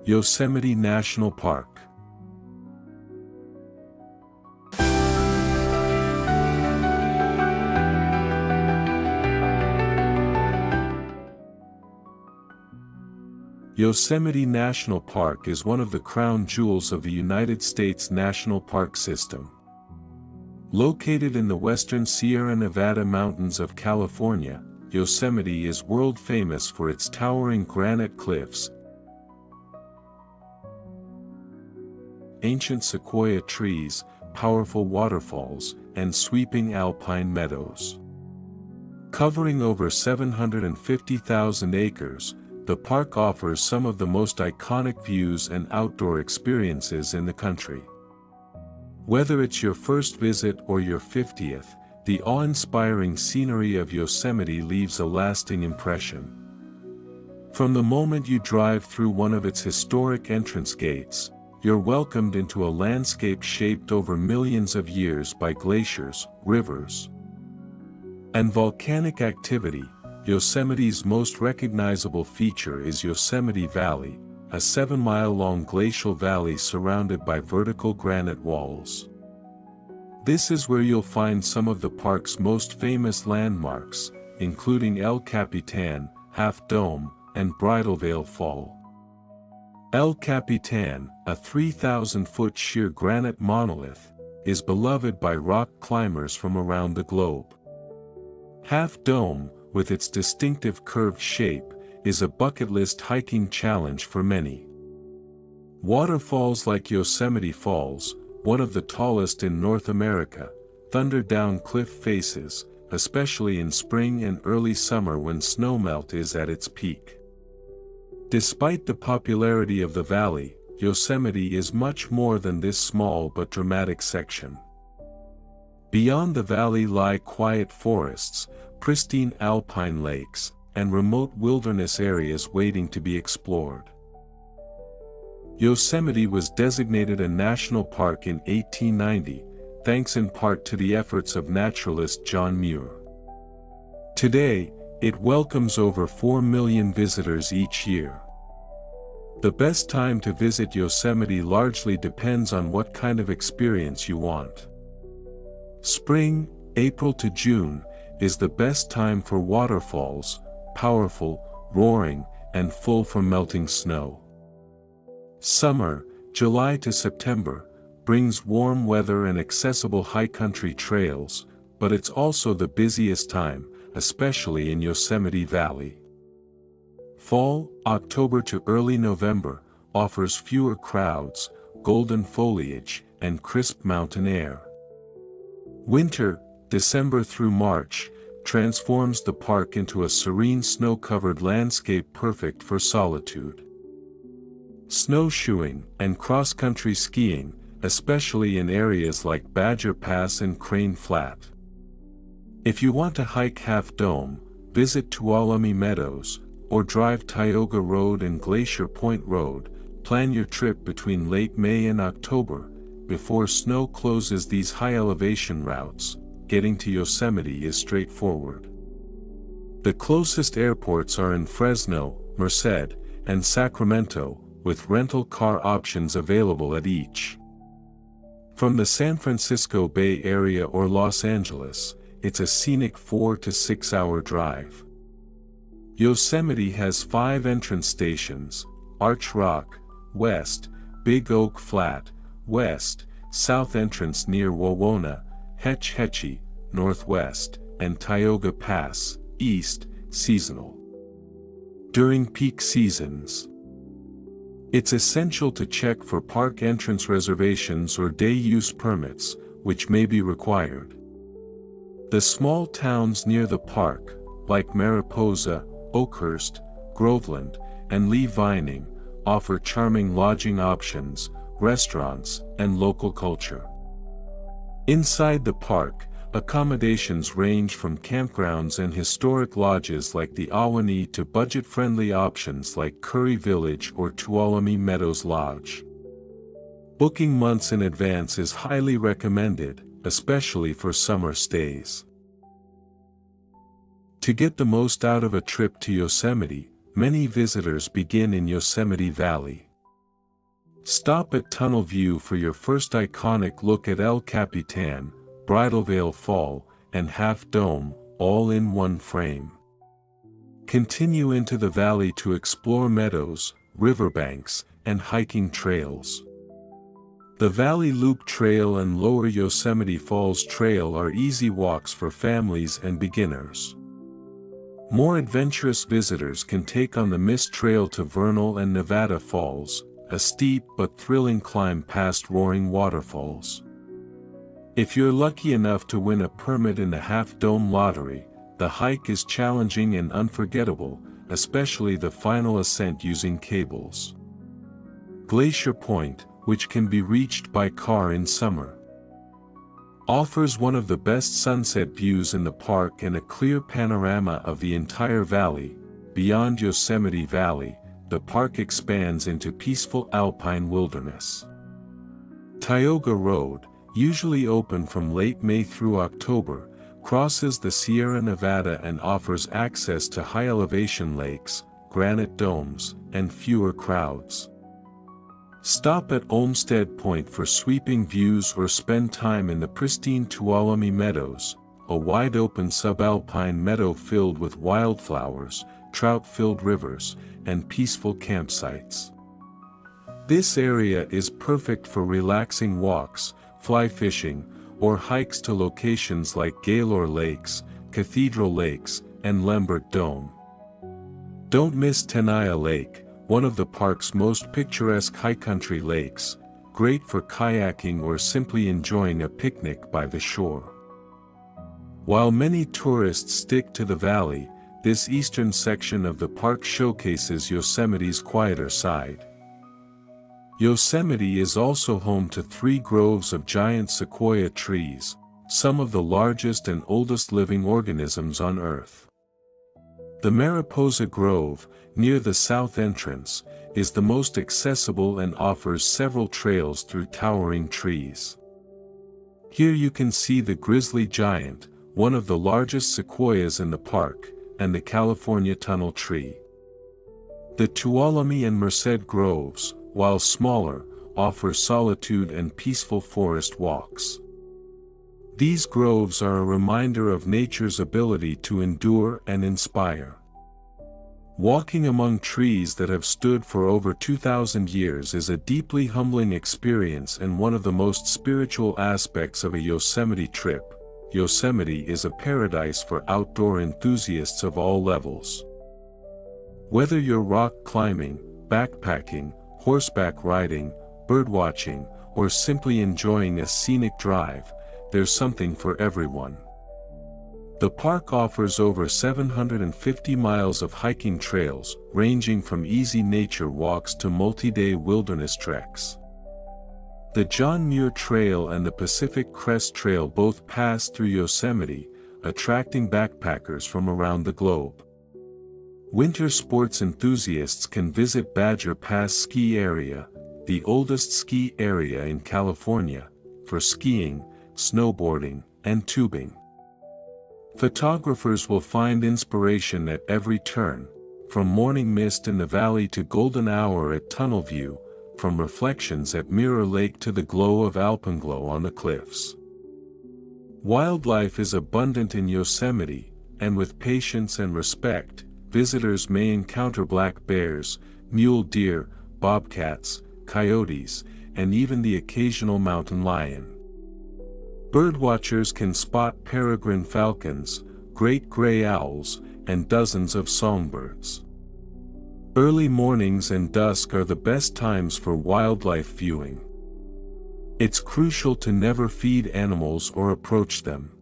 Yosemite National Park. Yosemite National Park is one of the crown jewels of the United States National Park System. Located in the western Sierra Nevada mountains of California, Yosemite is world famous for its towering granite cliffs, ancient sequoia trees, powerful waterfalls, and sweeping alpine meadows. Covering over 750,000 acres, the park offers some of the most iconic views and outdoor experiences in the country. Whether it's your first visit or your 50th, the awe-inspiring scenery of Yosemite leaves a lasting impression. From the moment you drive through one of its historic entrance gates, you're welcomed into a landscape shaped over millions of years by glaciers, rivers, and volcanic activity. Yosemite's most recognizable feature is Yosemite Valley, a 7-mile-long glacial valley surrounded by vertical granite walls. This is where you'll find some of the park's most famous landmarks, including El Capitan, Half Dome, and Bridal Veil Fall. El Capitan, a 3,000-foot sheer granite monolith, is beloved by rock climbers from around the globe. Half Dome, with its distinctive curved shape, is a bucket list hiking challenge for many. Waterfalls like Yosemite Falls, one of the tallest in North America, thunder down cliff faces, especially in spring and early summer when snowmelt is at its peak. Despite the popularity of the valley, Yosemite is much more than this small but dramatic section. Beyond the valley lie quiet forests, pristine alpine lakes, and remote wilderness areas waiting to be explored. Yosemite was designated a national park in 1890, thanks in part to the efforts of naturalist John Muir. Today, it welcomes over 4 million visitors each year. The best time to visit Yosemite largely depends on what kind of experience you want. Spring, April to June, is the best time for waterfalls, powerful, roaring, and full from melting snow. Summer, July to September, brings warm weather and accessible high-country trails, but it's also the busiest time, especially in Yosemite Valley. Fall, October to early November, offers fewer crowds, golden foliage, and crisp mountain air. Winter, December through March, transforms the park into a serene snow-covered landscape perfect for solitude. Snowshoeing and cross-country skiing, especially in areas like Badger Pass and Crane Flat. If you want to hike Half Dome, visit Tuolumne Meadows, or drive Tioga Road and Glacier Point Road. Plan your trip between late May and October, before snow closes these high-elevation routes. Getting to Yosemite is straightforward. The closest airports are in Fresno, Merced, and Sacramento, with rental car options available at each. From the San Francisco Bay Area or Los Angeles, it's a scenic 4 to 6 hour drive. Yosemite has 5 entrance stations: Arch Rock, West; Big Oak Flat, West; South Entrance near Wawona, Hetch Hetchy, Northwest; and Tioga Pass, East. Seasonal. During peak seasons, it's essential to check for park entrance reservations or day-use permits, which may be required. The small towns near the park, like Mariposa, Oakhurst, Groveland, and Lee Vining, offer charming lodging options, restaurants, and local culture. Inside the park, accommodations range from campgrounds and historic lodges like the Ahwahnee to budget-friendly options like Curry Village or Tuolumne Meadows Lodge. Booking months in advance is highly recommended, especially for summer stays. To get the most out of a trip to Yosemite, many visitors begin in Yosemite Valley. Stop at Tunnel View for your first iconic look at El Capitan, Bridal Veil Fall, and Half Dome, all in one frame. Continue into the valley to explore meadows, riverbanks, and hiking trails. The Valley Loop Trail and Lower Yosemite Falls Trail are easy walks for families and beginners. More adventurous visitors can take on the Mist Trail to Vernal and Nevada Falls, a steep but thrilling climb past roaring waterfalls. If you're lucky enough to win a permit in the Half Dome lottery, the hike is challenging and unforgettable, especially the final ascent using cables. Glacier Point, which can be reached by car in summer, offers one of the best sunset views in the park and a clear panorama of the entire valley. Beyond Yosemite Valley, the park expands into peaceful alpine wilderness. Tioga Road, usually open from late May through October, crosses the Sierra Nevada and offers access to high-elevation lakes, granite domes, and fewer crowds. Stop at Olmsted Point for sweeping views or spend time in the pristine Tuolumne Meadows, a wide-open subalpine meadow filled with wildflowers, trout-filled rivers, and peaceful campsites. This area is perfect for relaxing walks, fly fishing, or hikes to locations like Gaylord Lakes, Cathedral Lakes, and Lambert Dome. Don't miss Tenaya Lake, one of the park's most picturesque high-country lakes, great for kayaking or simply enjoying a picnic by the shore. While many tourists stick to the valley, this eastern section of the park showcases Yosemite's quieter side. Yosemite is also home to 3 groves of giant sequoia trees, some of the largest and oldest living organisms on Earth. The Mariposa Grove, near the south entrance, is the most accessible and offers several trails through towering trees. Here you can see the grizzly giant, one of the largest sequoias in the park, and the California tunnel tree. The Tuolumne and Merced Groves, while smaller, offer solitude and peaceful forest walks. These groves are a reminder of nature's ability to endure and inspire. Walking among trees that have stood for over 2,000 years is a deeply humbling experience and one of the most spiritual aspects of a Yosemite trip. Yosemite is a paradise for outdoor enthusiasts of all levels. Whether you're rock climbing, backpacking, horseback riding, birdwatching, or simply enjoying a scenic drive, there's something for everyone. The park offers over 750 miles of hiking trails, ranging from easy nature walks to multi-day wilderness treks. The John Muir Trail and the Pacific Crest Trail both pass through Yosemite, attracting backpackers from around the globe. Winter sports enthusiasts can visit Badger Pass Ski Area, the oldest ski area in California, for skiing, snowboarding, and tubing. Photographers will find inspiration at every turn, from morning mist in the valley to golden hour at Tunnel View, from reflections at Mirror Lake to the glow of alpenglow on the cliffs. Wildlife is abundant in Yosemite, and with patience and respect, visitors may encounter black bears, mule deer, bobcats, coyotes, and even the occasional mountain lion. Birdwatchers can spot peregrine falcons, great gray owls, and dozens of songbirds. Early mornings and dusk are the best times for wildlife viewing. It's crucial to never feed animals or approach them.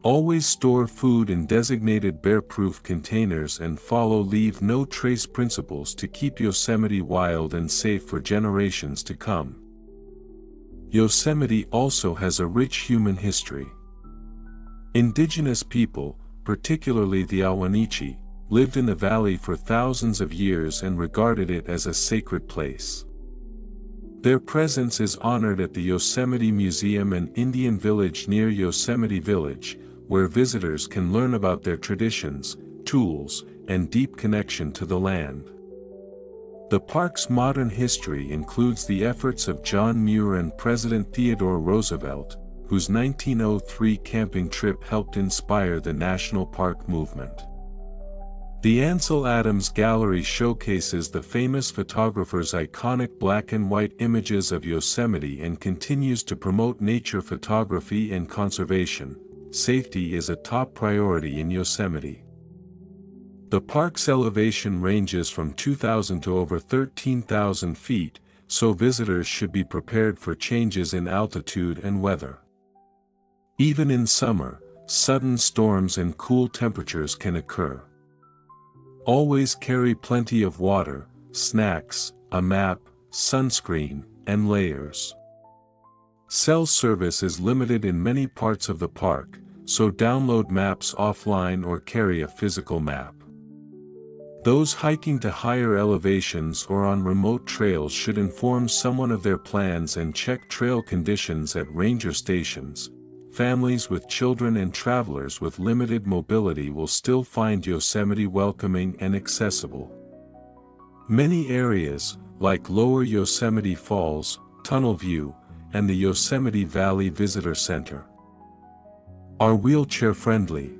Always store food in designated bear-proof containers and follow leave no trace principles to keep Yosemite wild and safe for generations to come. Yosemite also has a rich human history. Indigenous people, particularly the Ahwahneechee, lived in the valley for thousands of years and regarded it as a sacred place. Their presence is honored at the Yosemite Museum and Indian Village near Yosemite Village, where visitors can learn about their traditions, tools, and deep connection to the land. The park's modern history includes the efforts of John Muir and President Theodore Roosevelt, whose 1903 camping trip helped inspire the national park movement. The Ansel Adams Gallery showcases the famous photographer's iconic black and white images of Yosemite and continues to promote nature photography and conservation. Safety is a top priority in Yosemite. The park's elevation ranges from 2,000 to over 13,000 feet, so visitors should be prepared for changes in altitude and weather. Even in summer, sudden storms and cool temperatures can occur. Always carry plenty of water, snacks, a map, sunscreen, and layers. Cell service is limited in many parts of the park, so download maps offline or carry a physical map. Those hiking to higher elevations or on remote trails should inform someone of their plans and check trail conditions at ranger stations. Families with children and travelers with limited mobility will still find Yosemite welcoming and accessible. Many areas, like Lower Yosemite Falls, Tunnel View, and the Yosemite Valley Visitor Center, are wheelchair-friendly.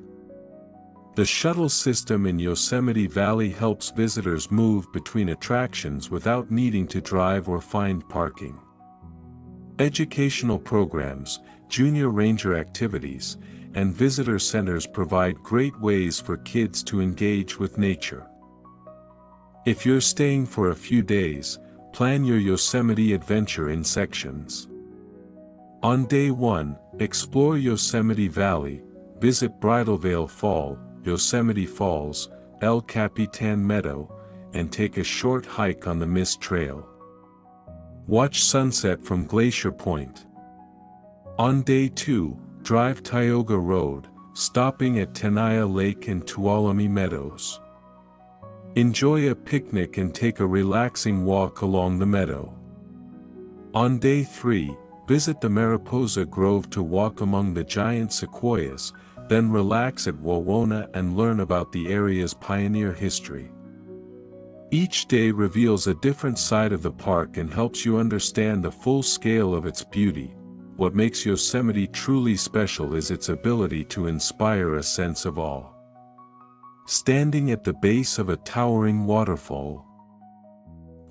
The shuttle system in Yosemite Valley helps visitors move between attractions without needing to drive or find parking. Educational programs, junior ranger activities, and visitor centers provide great ways for kids to engage with nature. If you're staying for a few days, plan your Yosemite adventure in sections. On day 1, explore Yosemite Valley, visit Bridalveil Fall, Yosemite Falls, El Capitan Meadow, and take a short hike on the Mist Trail. Watch sunset from Glacier Point. On day 2, drive Tioga Road, stopping at Tenaya Lake and Tuolumne Meadows. Enjoy a picnic and take a relaxing walk along the meadow. On day 3, visit the Mariposa Grove to walk among the giant sequoias, then relax at Wawona and learn about the area's pioneer history. Each day reveals a different side of the park and helps you understand the full scale of its beauty. What makes Yosemite truly special is its ability to inspire a sense of awe. Standing at the base of a towering waterfall,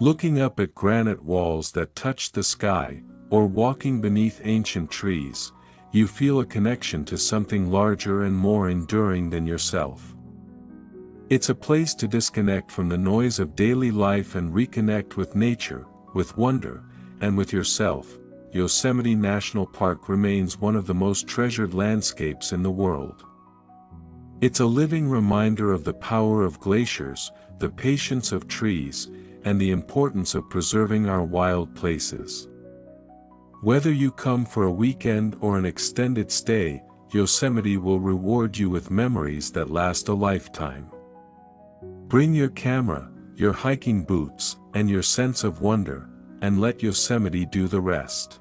looking up at granite walls that touch the sky, or walking beneath ancient trees, you feel a connection to something larger and more enduring than yourself. It's a place to disconnect from the noise of daily life and reconnect with nature, with wonder, and with yourself. Yosemite National Park remains one of the most treasured landscapes in the world. It's a living reminder of the power of glaciers, the patience of trees, and the importance of preserving our wild places. Whether you come for a weekend or an extended stay, Yosemite will reward you with memories that last a lifetime. Bring your camera, your hiking boots, and your sense of wonder, and let Yosemite do the rest.